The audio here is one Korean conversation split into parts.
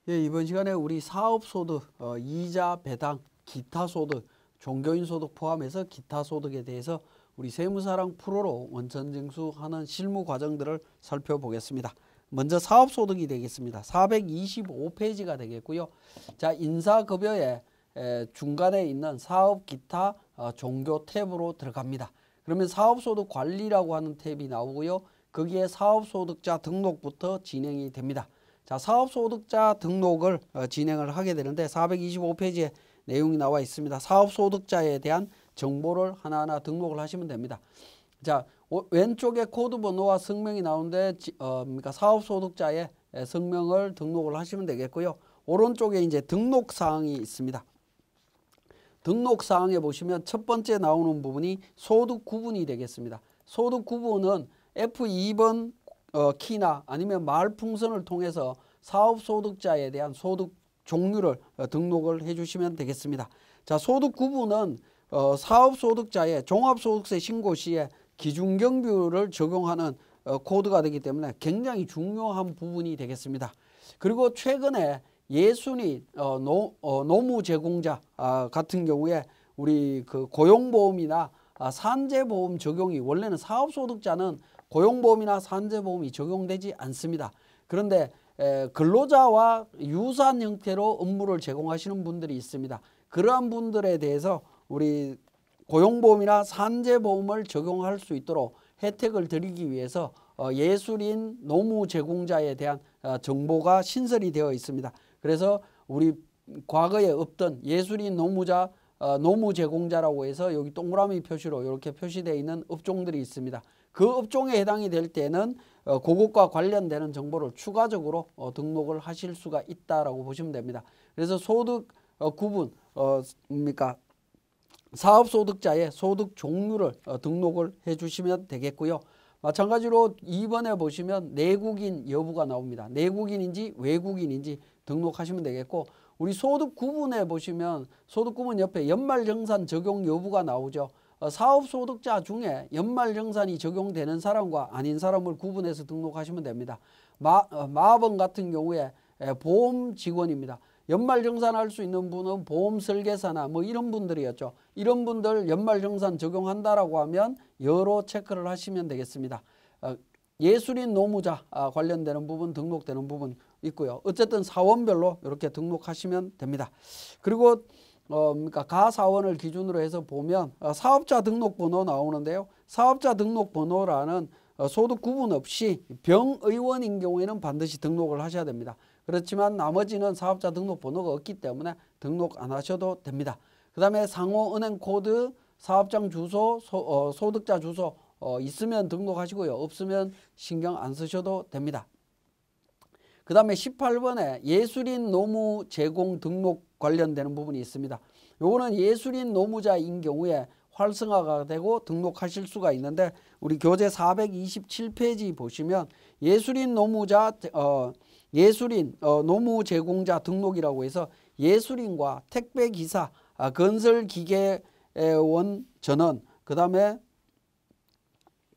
예, 이번 시간에 우리 사업소득, 이자, 배당, 기타 소득, 종교인 소득 포함해서 기타 소득에 대해서 우리 세무사랑 프로로 원천징수하는 실무 과정들을 살펴보겠습니다. 먼저 사업소득이 되겠습니다. 425페이지가 되겠고요. 자, 인사급여의 중간에 있는 사업, 기타, 종교 탭으로 들어갑니다. 그러면 사업소득 관리라고 하는 탭이 나오고요. 거기에 사업소득자 등록부터 진행이 됩니다. 자, 사업소득자 등록을 진행을 하게 되는데 425페이지에 내용이 나와 있습니다. 사업소득자에 대한 정보를 하나하나 등록을 하시면 됩니다. 자, 왼쪽에 코드 번호와 성명이 나오는데 그러니까 사업소득자의 성명을 등록을 하시면 되겠고요. 오른쪽에 이제 등록사항이 있습니다. 등록사항에 보시면 첫 번째 나오는 부분이 소득 구분이 되겠습니다. 소득 구분은 F2번 키나 아니면 말풍선을 통해서 사업소득자에 대한 소득 종류를 등록을 해주시면 되겠습니다. 자, 소득 구분은 사업소득자의 종합소득세 신고 시에 기준경비율을 적용하는 코드가 되기 때문에 굉장히 중요한 부분이 되겠습니다. 그리고 최근에 예순위 노무제공자 같은 경우에 우리 그 고용보험이나 산재보험 적용이 원래는 사업소득자는 고용보험이나 산재보험이 적용되지 않습니다. 그런데 근로자와 유사한 형태로 업무를 제공하시는 분들이 있습니다. 그러한 분들에 대해서 우리 고용보험이나 산재보험을 적용할 수 있도록 혜택을 드리기 위해서 예술인 노무제공자에 대한 정보가 신설이 되어 있습니다. 그래서 우리 과거에 없던 예술인 노무제공자라고 해서 여기 동그라미 표시로 이렇게 표시되어 있는 업종들이 있습니다. 그 업종에 해당이 될 때는 그것과 관련되는 정보를 추가적으로 등록을 하실 수가 있다라고 보시면 됩니다. 그래서 소득 구분, 그러니까 사업소득자의 소득 종류를 등록을 해주시면 되겠고요. 마찬가지로 2번에 보시면 내국인 여부가 나옵니다. 내국인인지 외국인인지 등록하시면 되겠고, 우리 소득 구분에 보시면 소득 구분 옆에 연말정산 적용 여부가 나오죠. 사업소득자 중에 연말정산이 적용되는 사람과 아닌 사람을 구분해서 등록하시면 됩니다. 마번 같은 경우에 보험 직원입니다. 연말정산할 수 있는 분은 보험설계사나 뭐 이런 분들이었죠. 이런 분들 연말정산 적용한다라고 하면 여로 체크를 하시면 되겠습니다. 예술인 노무자 관련되는 부분 등록되는 부분 있고요. 어쨌든 사원별로 이렇게 등록하시면 됩니다. 그리고 그러니까 가사원을 기준으로 해서 보면 사업자 등록번호 나오는데요. 사업자 등록번호라는 소득 구분 없이 병의원인 경우에는 반드시 등록을 하셔야 됩니다. 그렇지만 나머지는 사업자 등록번호가 없기 때문에 등록 안 하셔도 됩니다. 그 다음에 상호은행 코드, 사업장 주소, 소득자 주소 있으면 등록하시고요. 없으면 신경 안 쓰셔도 됩니다. 그 다음에 18번에 예술인 노무 제공 등록 관련되는 부분이 있습니다. 요거는 예술인 노무자인 경우에 활성화가 되고 등록하실 수가 있는데 우리 교재 427페이지 보시면 예술인 노무자 예술인 노무 제공자 등록이라고 해서 예술인과 택배기사, 건설기계원 전원, 그 다음에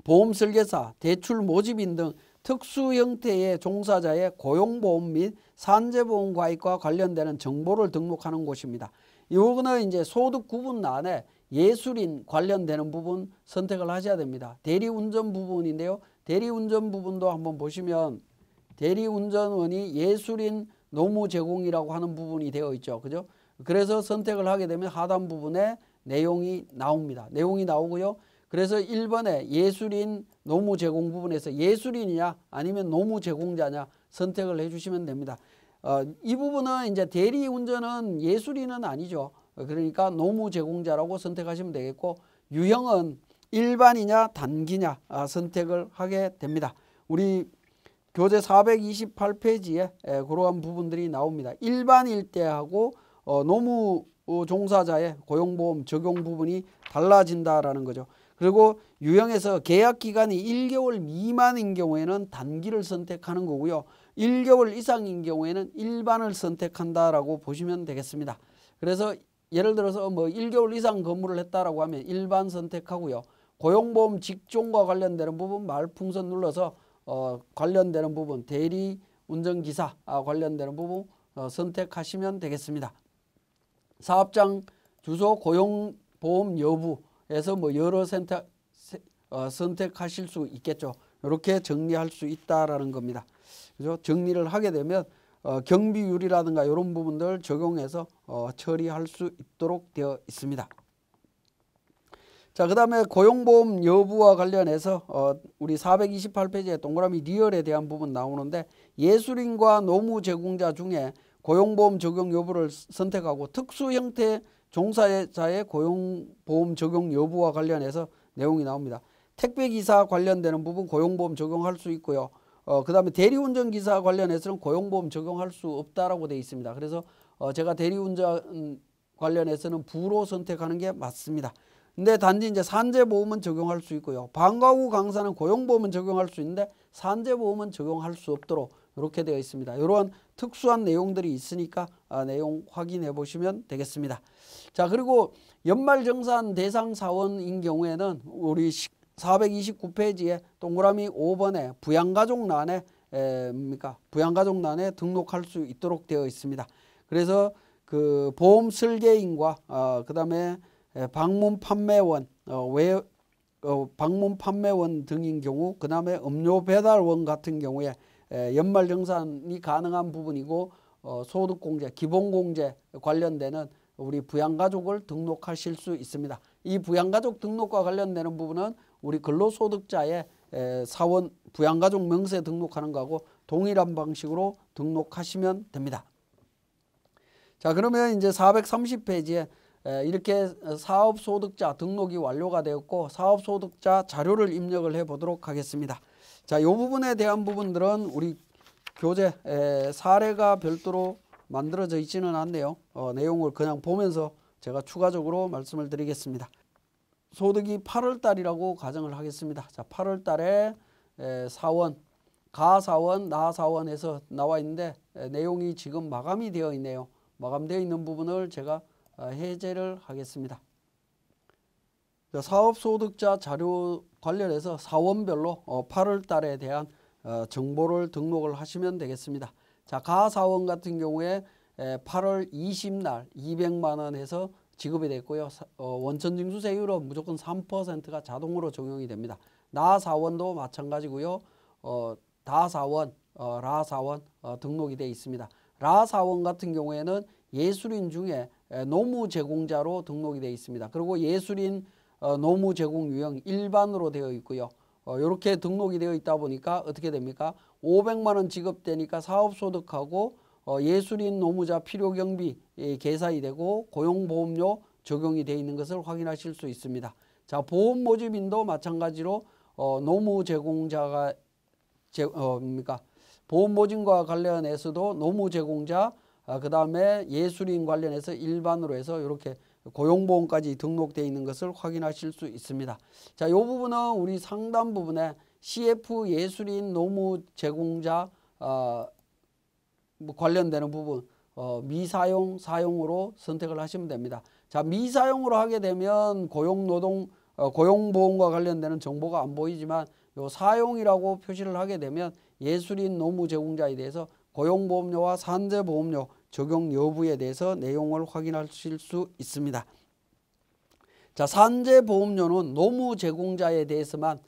보험설계사, 대출 모집인 등 특수 형태의 종사자의 고용보험 및 산재보험 가입과 관련되는 정보를 등록하는 곳입니다. 이거는 이제 소득 구분란에 예술인 관련되는 부분 선택을 하셔야 됩니다. 대리운전 부분인데요. 대리운전 부분도 한번 보시면 대리운전원이 예술인 노무제공이라고 하는 부분이 되어 있죠. 그죠? 그래서 선택을 하게 되면 하단 부분에 내용이 나옵니다. 내용이 나오고요. 그래서 1번에 예술인 노무제공 부분에서 예술인이냐 아니면 노무제공자냐 선택을 해주시면 됩니다. 이 부분은 이제 대리운전은 예술인은 아니죠. 그러니까 노무제공자라고 선택하시면 되겠고, 유형은 일반이냐 단기냐 선택을 하게 됩니다. 우리 교재 428페이지에 그러한 부분들이 나옵니다. 일반일 때하고 노무 종사자의 고용보험 적용 부분이 달라진다라는 거죠. 그리고 유형에서 계약기간이 1개월 미만인 경우에는 단기를 선택하는 거고요. 1개월 이상인 경우에는 일반을 선택한다라고 보시면 되겠습니다. 그래서 예를 들어서 뭐 1개월 이상 근무를 했다라고 하면 일반 선택하고요. 고용보험 직종과 관련되는 부분 말풍선 눌러서 관련되는 부분 대리 운전기사 관련되는 부분 선택하시면 되겠습니다. 사업장 주소 고용보험 여부에서 뭐 여러 선택하실 수 있겠죠. 이렇게 정리할 수 있다라는 겁니다. 그죠? 정리를 하게 되면 경비율이라든가 이런 부분들 적용해서 처리할 수 있도록 되어 있습니다. 자, 그 다음에 고용보험 여부와 관련해서 우리 428페이지에 동그라미 리얼에 대한 부분 나오는데 예술인과 노무 제공자 중에 고용보험 적용 여부를 선택하고 특수 형태 종사자의 고용보험 적용 여부와 관련해서 내용이 나옵니다. 택배기사 관련되는 부분 고용보험 적용할 수 있고요. 그 다음에 대리운전기사 관련해서는 고용보험 적용할 수 없다라고 되어 있습니다. 그래서 제가 대리운전 관련해서는 부로 선택하는 게 맞습니다. 근데 단지 이제 산재보험은 적용할 수 있고요. 방과후 강사는 고용보험은 적용할 수 있는데 산재보험은 적용할 수 없도록 이렇게 되어 있습니다. 이러한 특수한 내용들이 있으니까 내용 확인해 보시면 되겠습니다. 자, 그리고 연말정산 대상 사원인 경우에는 우리 429페이지에 동그라미 5번에 부양가족란에 부양가족란에 등록할 수 있도록 되어 있습니다. 그래서 그 보험 설계인과 그 다음에 방문 판매원, 방문 판매원 등인 경우, 그 다음에 음료 배달원 같은 경우에 연말정산이 가능한 부분이고 소득공제, 기본공제 관련되는 우리 부양가족을 등록하실 수 있습니다. 이 부양가족 등록과 관련되는 부분은 우리 근로소득자의 사원 부양가족 명세 등록하는 거하고 동일한 방식으로 등록하시면 됩니다. 자, 그러면 이제 430페이지에 이렇게 사업소득자 등록이 완료가 되었고 사업소득자 자료를 입력을 해 보도록 하겠습니다. 자, 이 부분에 대한 부분들은 우리 교재 사례가 별도로 만들어져 있지는 않네요. 내용을 그냥 보면서 제가 추가적으로 말씀을 드리겠습니다. 소득이 8월 달이라고 가정을 하겠습니다. 자, 8월 달에 사원, 가사원, 나사원에서 나와 있는데 내용이 지금 마감이 되어 있네요. 마감되어 있는 부분을 제가 해제를 하겠습니다. 사업소득자 자료 관련해서 사원별로 8월 달에 대한 정보를 등록을 하시면 되겠습니다. 자, 가사원 같은 경우에 8월 20날 200만 원 해서 지급이 됐고요. 원천징수세율은 무조건 3%가 자동으로 적용이 됩니다. 나사원도 마찬가지고요. 다사원, 라사원 등록이 되어 있습니다. 라사원 같은 경우에는 예술인 중에 노무 제공자로 등록이 되어 있습니다. 그리고 예술인 노무 제공 유형 일반으로 되어 있고요. 이렇게 등록이 되어 있다 보니까 어떻게 됩니까? 500만 원 지급되니까 사업소득하고 예술인 노무자 필요경비 계산이 되고 고용보험료 적용이 되어 있는 것을 확인하실 수 있습니다. 자, 보험모집인도 마찬가지로 노무 제공자가 보험모집과 관련해서도 노무 제공자 그 다음에 예술인 관련해서 일반으로 해서 이렇게 고용보험까지 등록되어 있는 것을 확인하실 수 있습니다. 자, 이 부분은 우리 상단 부분에 CF 예술인 노무 제공자 관련되는 부분 미사용, 사용으로 선택을 하시면 됩니다. 자, 미사용으로 하게 되면 고용보험과 관련되는 정보가 안 보이지만 요 사용이라고 표시를 하게 되면 예술인 노무 제공자에 대해서 고용보험료와 산재보험료 적용 여부에 대해서 내용을 확인하실 수 있습니다. 자, 산재보험료는 노무 제공자에 대해서만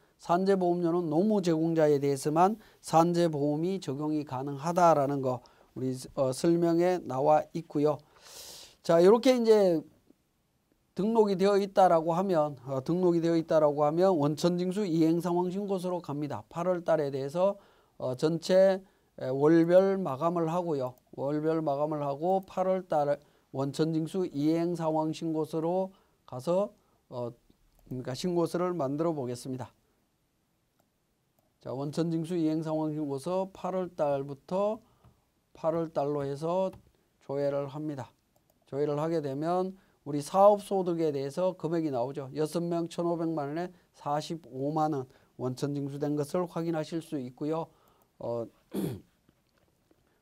산재보험이 적용이 가능하다라는 거 우리 설명에 나와 있고요. 자, 이렇게 이제 등록이 되어 있다라고 하면 원천징수 이행상황신고서로 갑니다. 8월 달에 대해서 전체 월별 마감을 하고요. 월별 마감을 하고 8월 달 원천징수 이행상황신고서로 가서 신고서를 만들어 보겠습니다. 자, 원천징수 이행상황신고서 8월 달부터 8월 달로 해서 조회를 합니다. 조회를 하게 되면 우리 사업소득에 대해서 금액이 나오죠. 6명 1,500만 원에 45만 원 원천징수된 것을 확인하실 수 있고요.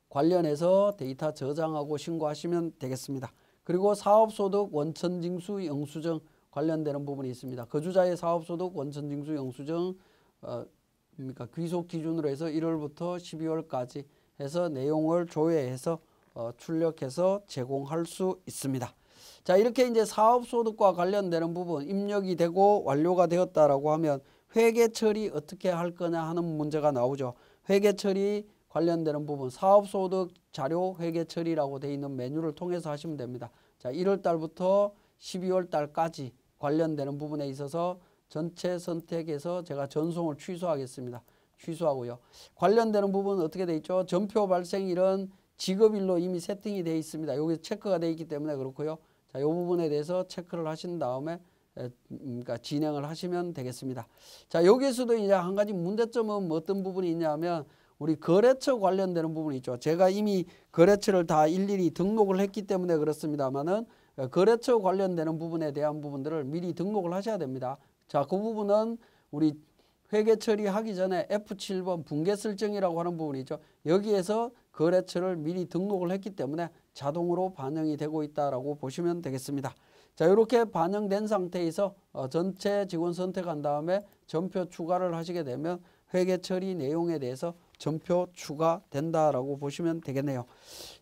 관련해서 데이터 저장하고 신고하시면 되겠습니다. 그리고 사업소득 원천징수 영수증 관련되는 부분이 있습니다. 거주자의 사업소득 원천징수 영수증 귀속 기준으로 해서 1월부터 12월까지 해서 내용을 조회해서 출력해서 제공할 수 있습니다. 자, 이렇게 이제 사업소득과 관련되는 부분 입력이 되고 완료가 되었다라고 하면 회계 처리 어떻게 할 거냐 하는 문제가 나오죠. 회계 처리 관련되는 부분 사업소득 자료 회계 처리라고 되어 있는 메뉴를 통해서 하시면 됩니다. 자, 1월 달부터 12월 달까지 관련되는 부분에 있어서 전체 선택해서 제가 전송을 취소하겠습니다. 취소하고요. 관련되는 부분은 어떻게 되어 있죠? 전표 발생일은 직업일로 이미 세팅이 되어 있습니다. 여기 체크가 되어 있기 때문에 그렇고요. 자, 이 부분에 대해서 체크를 하신 다음에 그러니까 진행을 하시면 되겠습니다. 자, 여기에서도 이제 한 가지 문제점은 어떤 부분이 있냐면 우리 거래처 관련되는 부분이 있죠. 제가 이미 거래처를 다 일일이 등록을 했기 때문에 그렇습니다만은 거래처 관련되는 부분에 대한 부분들을 미리 등록을 하셔야 됩니다. 자, 그 부분은 우리 회계 처리하기 전에 F7번 분계 설정이라고 하는 부분이 있죠. 여기에서 거래처를 미리 등록을 했기 때문에 자동으로 반영이 되고 있다라고 보시면 되겠습니다. 자, 이렇게 반영된 상태에서 전체 직원 선택한 다음에 전표 추가를 하시게 되면 회계 처리 내용에 대해서 전표 추가된다라고 보시면 되겠네요.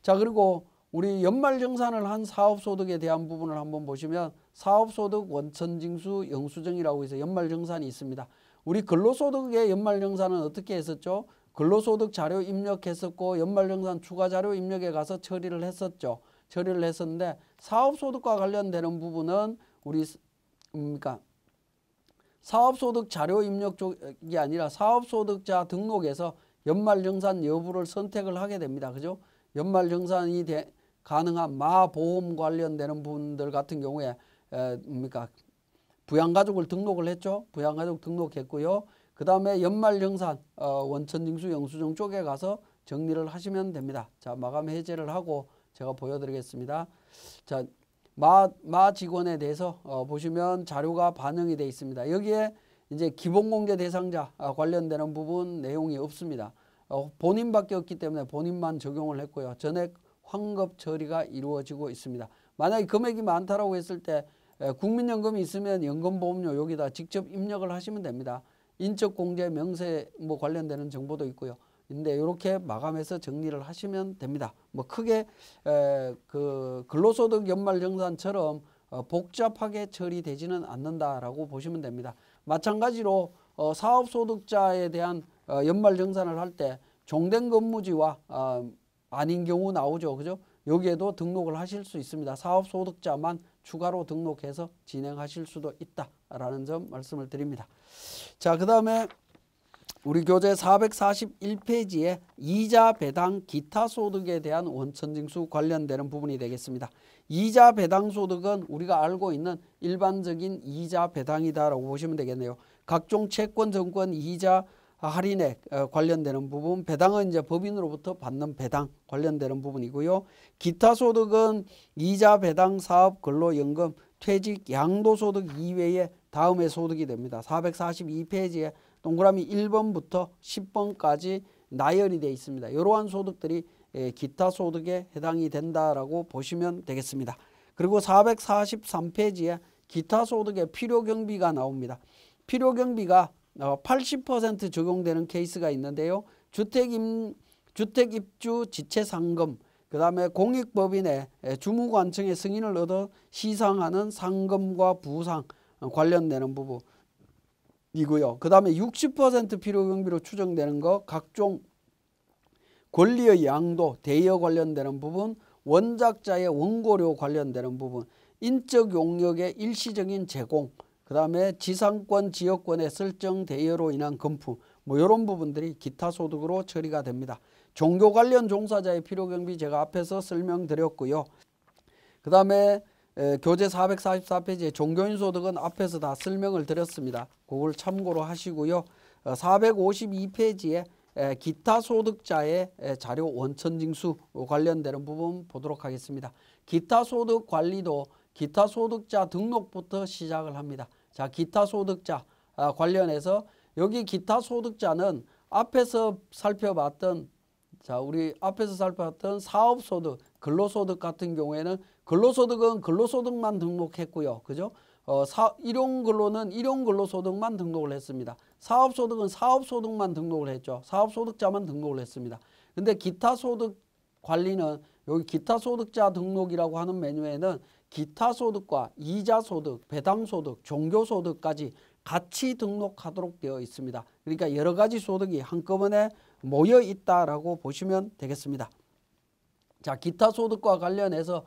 자, 그리고 우리 연말정산을 한 사업소득에 대한 부분을 한번 보시면 사업소득 원천징수 영수증이라고 해서 연말정산이 있습니다. 우리 근로소득의 연말정산은 어떻게 했었죠? 근로소득 자료 입력했었고 연말정산 추가자료 입력에 가서 처리를 했었죠. 처리를 했었는데 사업소득과 관련되는 부분은 우리 그러니까 사업소득 자료 입력 쪽이 아니라 사업소득자 등록에서 연말정산 여부를 선택을 하게 됩니다. 그죠? 연말정산이 가능한 마보험 관련되는 분들 같은 경우에 부양가족을 등록을 했죠. 부양가족 등록했고요. 그 다음에 연말정산 원천징수 영수증 쪽에 가서 정리를 하시면 됩니다. 자, 마감 해제를 하고 제가 보여드리겠습니다. 자, 마 직원에 대해서 보시면 자료가 반영이 되어 있습니다. 여기에 이제 기본공제 대상자 관련되는 부분 내용이 없습니다. 본인밖에 없기 때문에 본인만 적용을 했고요. 전액 환급 처리가 이루어지고 있습니다. 만약에 금액이 많다라고 했을 때 국민연금이 있으면 연금보험료 여기다 직접 입력을 하시면 됩니다. 인적공제 명세 뭐 관련되는 정보도 있고요. 근데 이렇게 마감해서 정리를 하시면 됩니다. 뭐 크게 그 근로소득 연말정산처럼 복잡하게 처리되지는 않는다라고 보시면 됩니다. 마찬가지로 사업소득자에 대한 연말정산을 할 때 종된 근무지와 아닌 경우 나오죠. 그죠? 여기에도 등록을 하실 수 있습니다. 사업소득자만 추가로 등록해서 진행하실 수도 있다라는 점 말씀을 드립니다. 자, 그 다음에 우리 교재 441페이지에 이자 배당 기타 소득에 대한 원천징수 관련되는 부분이 되겠습니다. 이자 배당 소득은 우리가 알고 있는 일반적인 이자 배당이다라고 보시면 되겠네요. 각종 채권, 정권, 이자, 할인액 관련되는 부분, 배당은 이제 법인으로부터 받는 배당 관련되는 부분이고요. 기타 소득은 이자, 배당, 사업, 근로연금, 퇴직, 양도소득 이외의 다음의 소득이 됩니다. 442페이지에 동그라미 1번부터 10번까지 나열이 되어 있습니다. 이러한 소득들이 기타 소득에 해당이 된다라고 보시면 되겠습니다. 그리고 443페이지에 기타 소득의 필요경비가 나옵니다. 필요경비가 80% 적용되는 케이스가 있는데요. 주택입주 지체상금, 그 다음에 공익법인의 주무관청의 승인을 얻어 시상하는 상금과 부상 관련되는 부분이고요. 그 다음에 60% 필요경비로 추정되는 것, 각종 권리의 양도, 대여 관련되는 부분, 원작자의 원고료 관련되는 부분, 인적 용역의 일시적인 제공, 그 다음에 지상권, 지역권의 설정 대여로 인한 금품, 뭐 이런 부분들이 기타 소득으로 처리가 됩니다. 종교 관련 종사자의 필요경비 제가 앞에서 설명드렸고요. 그 다음에 교재 444페이지에 종교인 소득은 앞에서 다 설명을 드렸습니다. 그걸 참고로 하시고요. 452페이지에 기타 소득자의 자료 원천징수 관련되는 부분 보도록 하겠습니다. 기타 소득 관리도 기타 소득자 등록부터 시작을 합니다. 자, 기타 소득자 관련해서 여기 기타 소득자는 앞에서 살펴봤던 우리 앞에서 살펴봤던 사업소득, 근로소득 같은 경우에는 근로소득은 근로소득만 등록했고요. 그죠? 일용근로는 일용근로소득만 등록을 했습니다. 사업소득은 사업소득만 등록을 했죠. 사업소득자만 등록을 했습니다. 근데 기타 소득 관리는 여기 기타 소득자 등록이라고 하는 메뉴에는 기타 소득과 이자 소득, 배당 소득, 종교 소득까지 같이 등록하도록 되어 있습니다. 그러니까 여러 가지 소득이 한꺼번에 모여 있다라고 보시면 되겠습니다. 자, 기타 소득과 관련해서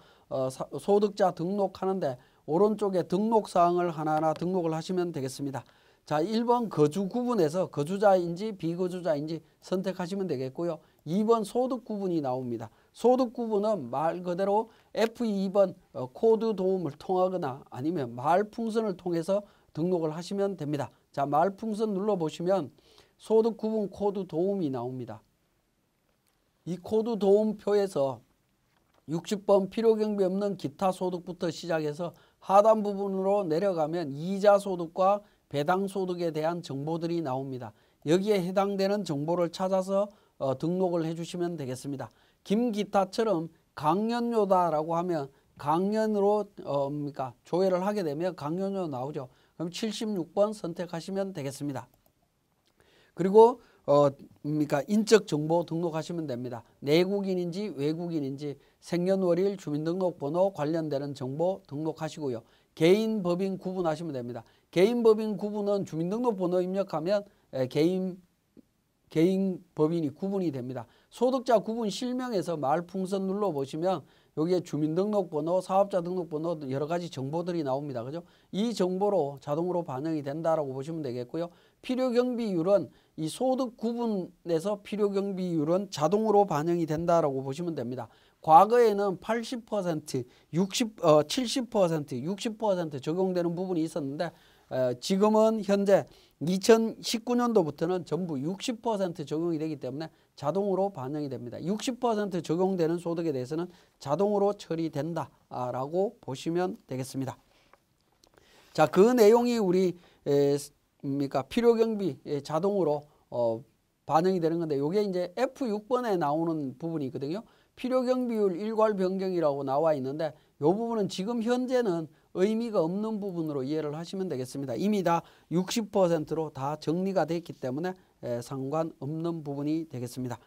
소득자 등록하는데 오른쪽에 등록사항을 하나하나 등록을 하시면 되겠습니다. 자, 1번 거주 구분에서 거주자인지 비거주자인지 선택하시면 되겠고요. 2번 소득 구분이 나옵니다. 소득 구분은 말 그대로 F2번 코드 도움을 통하거나 아니면 말풍선을 통해서 등록을 하시면 됩니다. 자, 말풍선 눌러보시면 소득 구분 코드 도움이 나옵니다. 이 코드 도움표에서 60번 필요경비 없는 기타 소득부터 시작해서 하단 부분으로 내려가면 이자 소득과 배당 소득에 대한 정보들이 나옵니다. 여기에 해당되는 정보를 찾아서 등록을 해주시면 되겠습니다. 김기타처럼 강연료다라고 하면 강연으로 조회를 하게 되면 강연료 나오죠. 그럼 76번 선택하시면 되겠습니다. 그리고 인적 정보 등록하시면 됩니다. 내국인인지 외국인인지 생년월일 주민등록번호 관련되는 정보 등록하시고요. 개인 법인 구분하시면 됩니다. 개인 법인 구분은 주민등록번호 입력하면 개인 법인이 구분이 됩니다. 소득자 구분 실명에서 말풍선 눌러보시면 여기에 주민등록번호, 사업자 등록번호 여러 가지 정보들이 나옵니다. 그죠? 이 정보로 자동으로 반영이 된다라고 보시면 되겠고요. 필요경비율은 이 소득 구분에서 필요경비율은 자동으로 반영이 된다라고 보시면 됩니다. 과거에는 80%, 70%, 60% 적용되는 부분이 있었는데 지금은 현재 2019년도부터는 전부 60% 적용이 되기 때문에 자동으로 반영이 됩니다. 60% 적용되는 소득에 대해서는 자동으로 처리된다라고 보시면 되겠습니다. 자, 그 내용이 우리 필요경비 자동으로 반영이 되는 건데 이게 이제 F6번에 나오는 부분이 있거든요. 필요경비율 일괄 변경이라고 나와 있는데 이 부분은 지금 현재는 의미가 없는 부분으로 이해를 하시면 되겠습니다. 이미 다 60%로 다 정리가 됐기 때문에 상관없는 부분이 되겠습니다.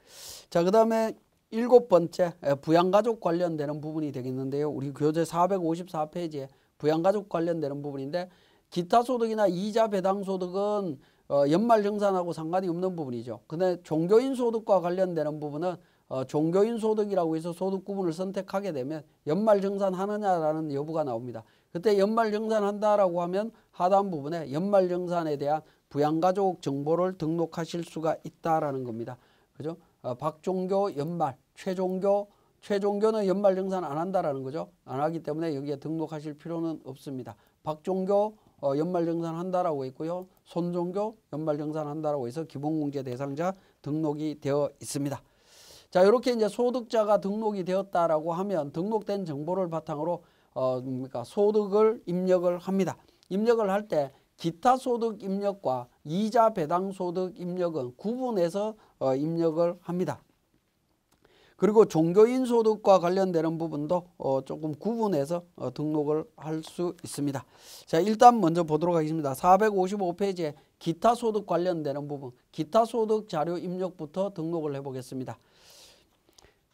자, 그 다음에 7번째 부양가족 관련되는 부분이 되겠는데요. 우리 교재 454페이지에 부양가족 관련되는 부분인데 기타 소득이나 이자 배당 소득은 연말정산하고 상관이 없는 부분이죠. 근데 종교인 소득과 관련되는 부분은 종교인 소득이라고 해서 소득 구분을 선택하게 되면 연말정산하느냐라는 여부가 나옵니다. 그때 연말정산한다라고 하면 하단 부분에 연말정산에 대한 부양가족 정보를 등록하실 수가 있다라는 겁니다. 그죠? 박종교 연말, 최종교는 연말정산 안 한다라는 거죠. 안 하기 때문에 여기에 등록하실 필요는 없습니다. 박종교 연말정산 한다라고 있고요. 손종교 연말정산 한다라고 해서 기본공제 대상자 등록이 되어 있습니다. 자, 이렇게 이제 소득자가 등록이 되었다라고 하면 등록된 정보를 바탕으로 소득을 입력을 합니다. 입력을 할 때 기타 소득 입력과 이자 배당 소득 입력은 구분해서 입력을 합니다. 그리고 종교인 소득과 관련되는 부분도 조금 구분해서 등록을 할 수 있습니다. 자, 일단 먼저 보도록 하겠습니다. 455페이지에 기타 소득 관련되는 부분, 기타 소득 자료 입력부터 등록을 해보겠습니다.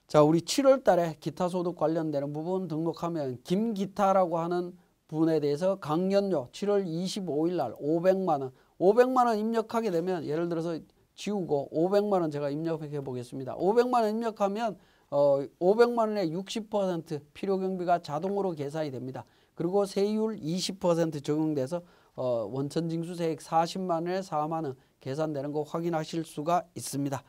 자, 우리 7월 달에 기타 소득 관련되는 부분 등록하면 김기타라고 하는 분에 대해서 강연료 7월 25일 날 500만 원 입력하게 되면 예를 들어서 지우고 500만 원 제가 입력해 보겠습니다. 500만 원 입력하면 500만 원의 60% 필요경비가 자동으로 계산이 됩니다. 그리고 세율 20% 적용돼서 원천징수세액 40만 원에 4만 원 계산되는 거 확인하실 수가 있습니다.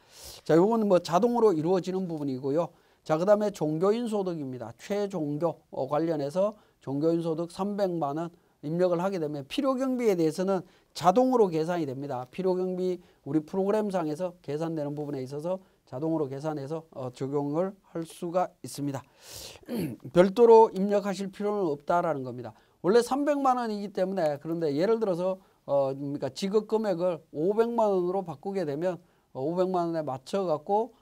자, 이거는 뭐 자동으로 이루어지는 부분이고요. 자, 그 다음에 종교인 소득입니다. 최종교 관련해서 종교인 소득 300만 원 입력을 하게 되면 필요경비에 대해서는 자동으로 계산이 됩니다. 필요경비 우리 프로그램상에서 계산되는 부분에 있어서 자동으로 계산해서 적용을 할 수가 있습니다. 별도로 입력하실 필요는 없다라는 겁니다. 원래 300만 원이기 때문에 그런데 예를 들어서 지급 금액을 500만 원으로 바꾸게 되면 500만 원에 맞춰 갖고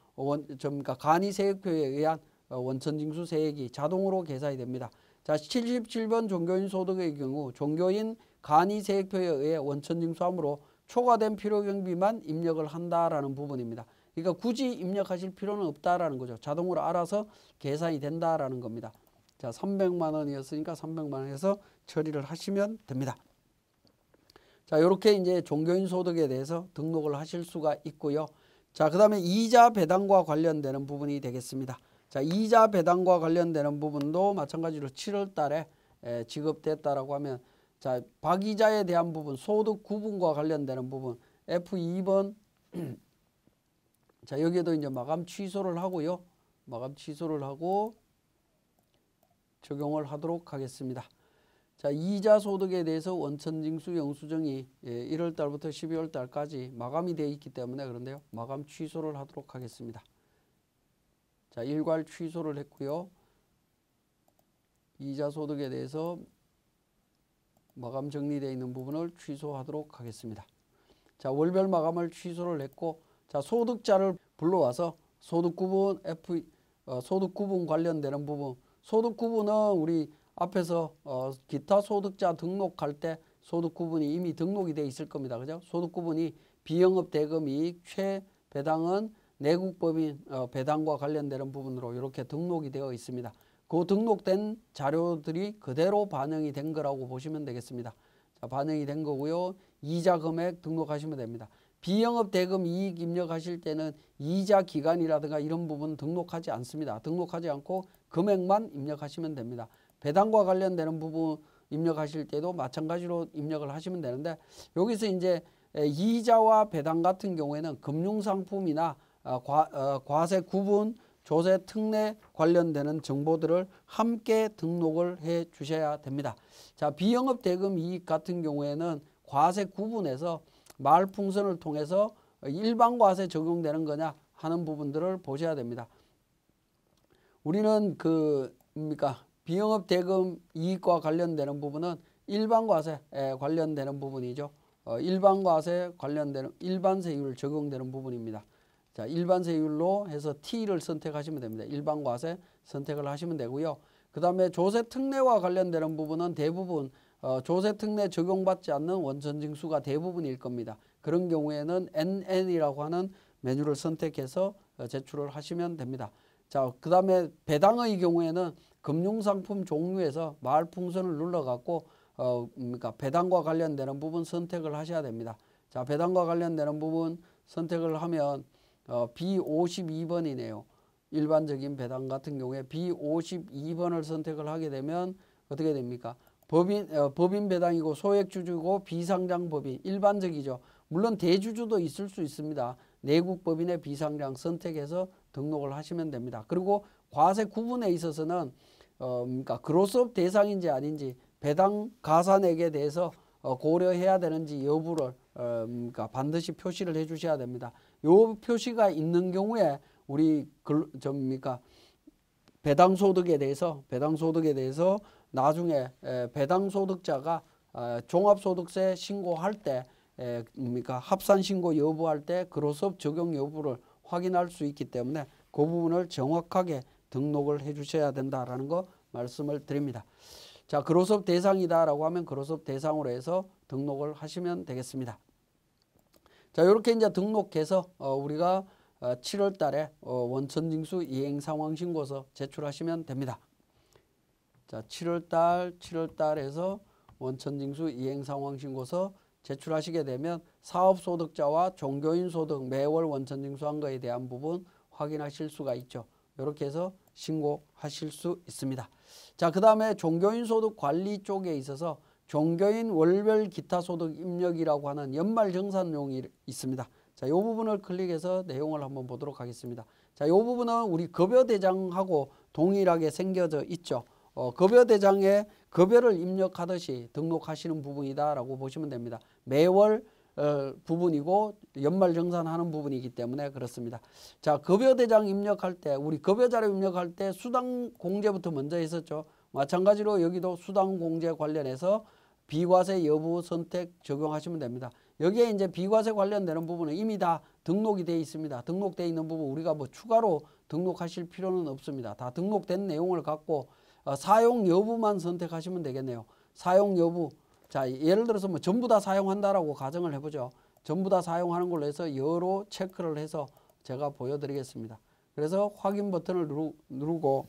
간이세액표에 의한 원천징수세액이 자동으로 계산이 됩니다. 자, 77번 종교인 소득의 경우 종교인 간이세액표에 의해 원천징수함으로 초과된 필요경비만 입력을 한다라는 부분입니다. 그러니까 굳이 입력하실 필요는 없다라는 거죠. 자동으로 알아서 계산이 된다라는 겁니다. 자, 300만 원이었으니까 300만 원에서 처리를 하시면 됩니다. 자, 이렇게 이제 종교인 소득에 대해서 등록을 하실 수가 있고요. 자, 그 다음에 이자 배당과 관련되는 부분이 되겠습니다. 자, 이자 배당과 관련되는 부분도 마찬가지로 7월 달에 지급됐다라고 하면, 자, 박이자에 대한 부분, 소득 구분과 관련되는 부분, F2번. 자, 여기에도 이제 마감 취소를 하고요. 마감 취소를 하고 적용을 하도록 하겠습니다. 자, 이자 소득에 대해서 원천징수 영수증이 1월 달부터 12월 달까지 마감이 되어 있기 때문에 그런데요. 마감 취소를 하도록 하겠습니다. 자, 일괄 취소를 했고요. 이자 소득에 대해서 마감 정리되어 있는 부분을 취소하도록 하겠습니다. 자, 월별 마감을 취소를 했고, 자, 소득자를 불러와서 소득 구분 소득 구분 관련되는 부분, 소득 구분은 우리 앞에서 기타 소득자 등록할 때 소득 구분이 이미 등록이 되어 있을 겁니다. 그죠? 소득 구분이 비영업 대금 이익 최배당은 내국법인 배당과 관련되는 부분으로 이렇게 등록이 되어 있습니다. 그 등록된 자료들이 그대로 반영이 된 거라고 보시면 되겠습니다. 자, 반영이 된 거고요. 이자 금액 등록하시면 됩니다. 비영업 대금 이익 입력하실 때는 이자 기간이라든가 이런 부분 등록하지 않습니다. 등록하지 않고 금액만 입력하시면 됩니다. 배당과 관련되는 부분 입력하실 때도 마찬가지로 입력을 하시면 되는데, 여기서 이제 이자와 배당 같은 경우에는 금융상품이나 과세 구분, 조세 특례 관련되는 정보들을 함께 등록을 해 주셔야 됩니다. 자, 비영업 대금 이익 같은 경우에는 과세 구분에서 말풍선을 통해서 일반 과세 적용되는 거냐 하는 부분들을 보셔야 됩니다. 우리는 비영업 대금 이익과 관련되는 부분은 일반 과세에 관련되는 부분이죠. 일반 과세 관련되는 일반 세율 적용되는 부분입니다. 자, 일반 세율로 해서 T를 선택하시면 됩니다. 일반 과세 선택을 하시면 되고요. 그 다음에 조세 특례와 관련되는 부분은 대부분 조세 특례 적용받지 않는 원천징수가 대부분일 겁니다. 그런 경우에는 NN이라고 하는 메뉴를 선택해서 제출을 하시면 됩니다. 자, 그 다음에 배당의 경우에는 금융상품 종류에서 말풍선을 눌러갖고 배당과 관련되는 부분 선택을 하셔야 됩니다. 자, 배당과 관련되는 부분 선택을 하면 B52번이네요. 일반적인 배당 같은 경우에 B52번을 선택을 하게 되면 어떻게 됩니까? 법인 배당이고 소액주주고 비상장법인 일반적이죠. 물론 대주주도 있을 수 있습니다. 내국법인의 비상장 선택해서 등록을 하시면 됩니다. 그리고 과세 구분에 있어서는 그로스업 대상인지 아닌지 배당 가산액에 대해서 고려해야 되는지 여부를 반드시 표시를 해 주셔야 됩니다. 요 표시가 있는 경우에 우리 배당 소득에 대해서 나중에 배당 소득자가 종합소득세 신고할 때 합산 신고 여부할 때 그로스업 적용 여부를 확인할 수 있기 때문에 그 부분을 정확하게 등록을 해 주셔야 된다라는 거 말씀을 드립니다. 자, 그로스업 대상이다라고 하면 그로스업 대상으로 해서 등록을 하시면 되겠습니다. 자, 이렇게 이제 등록해서 우리가 7월 달에 원천징수 이행상황신고서 제출하시면 됩니다. 자, 7월 달에서 원천징수 이행상황신고서 제출하시게 되면 사업소득자와 종교인 소득 매월 원천징수한 거에 대한 부분 확인하실 수가 있죠. 이렇게 해서 신고하실 수 있습니다. 자, 그 다음에 종교인 소득 관리 쪽에 있어서 종교인 월별 기타 소득 입력이라고 하는 연말정산용이 있습니다. 자, 이 부분을 클릭해서 내용을 한번 보도록 하겠습니다. 자, 이 부분은 우리 급여대장하고 동일하게 생겨져 있죠. 급여대장에 급여를 입력하듯이 등록하시는 부분이다라고 보시면 됩니다. 매월 부분이고 연말정산하는 부분이기 때문에 그렇습니다. 자, 급여대장 입력할 때 우리 급여자료 입력할 때 수당공제부터 먼저 했었죠. 마찬가지로 여기도 수당공제 관련해서 비과세 여부 선택 적용하시면 됩니다. 여기에 이제 비과세 관련되는 부분은 이미 다 등록이 되어 있습니다. 등록되어 있는 부분 우리가 뭐 추가로 등록하실 필요는 없습니다. 다 등록된 내용을 갖고 사용 여부만 선택하시면 되겠네요. 사용 여부. 자, 예를 들어서 뭐 전부 다 사용한다라고 가정을 해보죠. 전부 다 사용하는 걸로 해서 여로 체크를 해서 제가 보여드리겠습니다. 그래서 확인 버튼을 누르고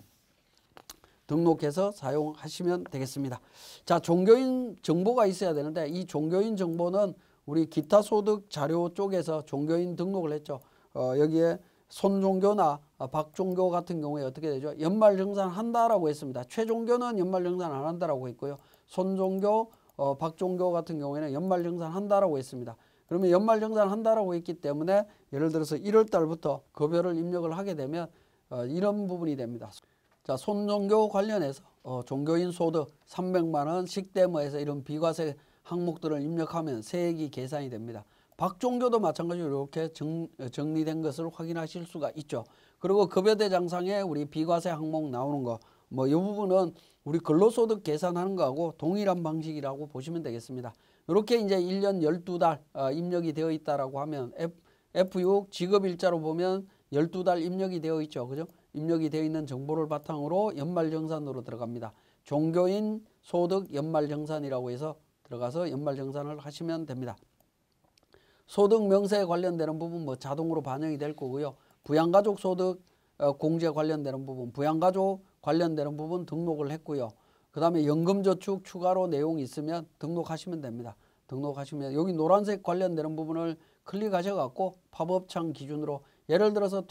등록해서 사용하시면 되겠습니다. 자, 종교인 정보가 있어야 되는데 이 종교인 정보는 우리 기타 소득 자료 쪽에서 종교인 등록을 했죠. 여기에 손종교나 박종교 같은 경우에 어떻게 되죠? 연말정산 한다라고 했습니다. 최종교는 연말정산 안 한다라고 했고요. 손종교, 박종교 같은 경우에는 연말정산 한다라고 했습니다. 그러면 연말정산 한다라고 했기 때문에 예를 들어서 1월 달부터 급여를 입력을 하게 되면 이런 부분이 됩니다. 자, 손종교 관련해서 종교인 소득 300만 원 식대무에서 이런 비과세 항목들을 입력하면 세액이 계산이 됩니다. 박종교도 마찬가지로 이렇게 정리된 것을 확인하실 수가 있죠. 그리고 급여대장상에 우리 비과세 항목 나오는 거, 뭐 이 부분은 우리 근로소득 계산하는 거하고 동일한 방식이라고 보시면 되겠습니다. 이렇게 이제 1년 12달 입력이 되어 있다라고 하면 F6 지급일자로 보면 12달 입력이 되어 있죠. 그죠? 입력이 되어 있는 정보를 바탕으로 연말정산으로 들어갑니다. 종교인 소득 연말정산이라고 해서 들어가서 연말정산을 하시면 됩니다. 소득 명세에 관련되는 부분 뭐 자동으로 반영이 될 거고요. 부양가족 소득 공제 관련되는 부분, 부양가족 관련되는 부분 등록을 했고요. 그 다음에 연금저축 추가로 내용이 있으면 등록하시면 됩니다. 등록하시면 여기 노란색 관련되는 부분을 클릭하셔갖고 팝업창 기준으로 예를 들어서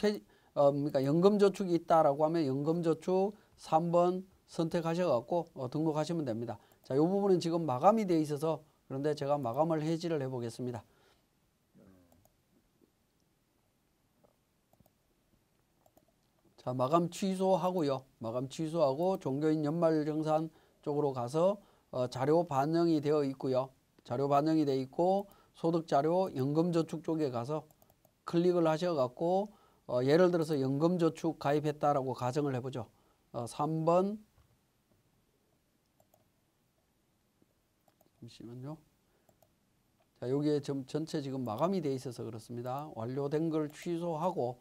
그러니까 연금저축이 있다라고 하면 연금저축 3번 선택하셔갖고 등록하시면 됩니다. 자, 이 부분은 지금 마감이 되어 있어서 그런데 제가 마감을 해지를 해보겠습니다. 자, 마감 취소하고요. 마감 취소하고 종교인 연말정산 쪽으로 가서 자료 반영이 되어 있고요. 자료 반영이 되어 있고 소득자료 연금저축 쪽에 가서 클릭을 하셔갖고 예를 들어서 연금저축 가입했다라고 가정을 해보죠. 3번 잠시만요. 자, 여기에 전체 지금 마감이 되어 있어서 그렇습니다. 완료된 걸 취소하고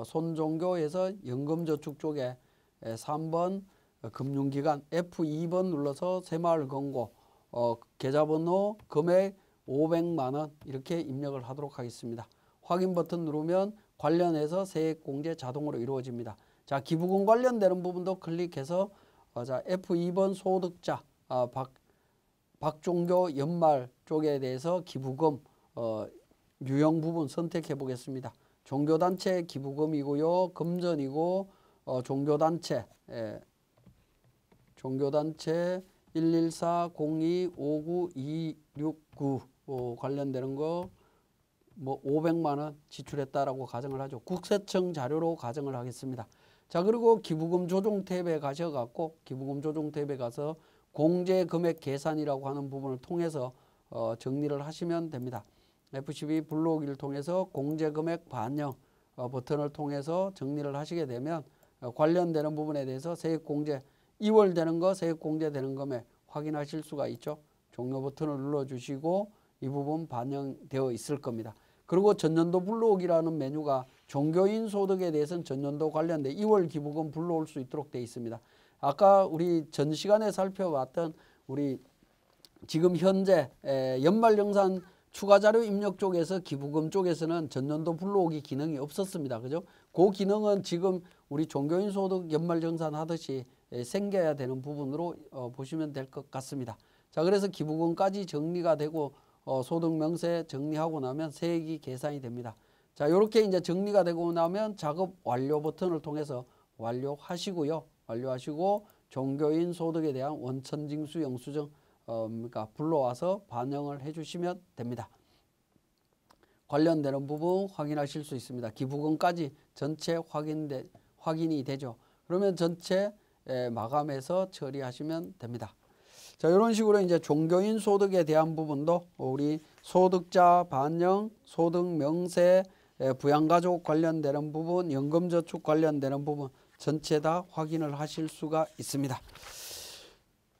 손종교에서 연금저축 쪽에 3번 금융기관 F2번 눌러서 새마을금고 계좌번호 금액 500만 원 이렇게 입력을 하도록 하겠습니다. 확인 버튼 누르면 관련해서 세액공제 자동으로 이루어집니다. 자, 기부금 관련되는 부분도 클릭해서 자, F2번 소득자 박종교 연말 쪽에 대해서 기부금 유형 부분 선택해 보겠습니다. 종교단체 기부금이고요. 금전이고 종교단체 114-02-59-269 관련되는 거 뭐 500만 원 지출했다라고 가정을 하죠. 국세청 자료로 가정을 하겠습니다. 자, 그리고 기부금 조정 탭에 가셔갖고 기부금 조정 탭에 가서 공제 금액 계산이라고 하는 부분을 통해서 정리를 하시면 됩니다. F12 블록을 통해서 공제 금액 반영 버튼을 통해서 정리를 하시게 되면 관련되는 부분에 대해서 세액공제 2월 되는 거 세액공제 되는 금액 확인하실 수가 있죠. 종료 버튼을 눌러주시고 이 부분 반영되어 있을 겁니다. 그리고 전년도 불러오기라는 메뉴가 종교인 소득에 대해서는 전년도 관련된 2월 기부금 불러올 수 있도록 되어 있습니다. 아까 우리 전 시간에 살펴봤던 우리 지금 현재 연말정산 추가자료 입력 쪽에서 기부금 쪽에서는 전년도 불러오기 기능이 없었습니다. 그죠? 그 기능은 지금 우리 종교인 소득 연말정산 하듯이 생겨야 되는 부분으로 보시면 될 것 같습니다. 자, 그래서 기부금까지 정리가 되고 소득 명세 정리하고 나면 세액이 계산이 됩니다. 자, 이렇게 이제 정리가 되고 나면 작업 완료 버튼을 통해서 완료하시고요. 완료하시고 종교인 소득에 대한 원천징수 영수증 그러니까 불러와서 반영을 해주시면 됩니다. 관련되는 부분 확인하실 수 있습니다. 기부금까지 전체 확인이 되죠. 그러면 전체 마감해서 처리하시면 됩니다. 자, 이런 식으로 이제 종교인 소득에 대한 부분도 우리 소득자 반영, 소득 명세, 부양가족 관련되는 부분, 연금저축 관련되는 부분 전체 다 확인을 하실 수가 있습니다.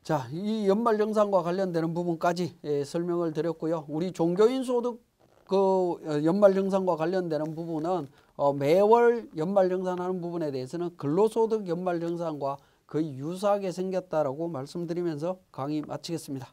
자, 이 연말정산과 관련되는 부분까지 설명을 드렸고요. 우리 종교인 소득 연말정산과 관련되는 부분은 매월 연말정산하는 부분에 대해서는 근로소득 연말정산과 거의 유사하게 생겼다라고 말씀드리면서 강의 마치겠습니다.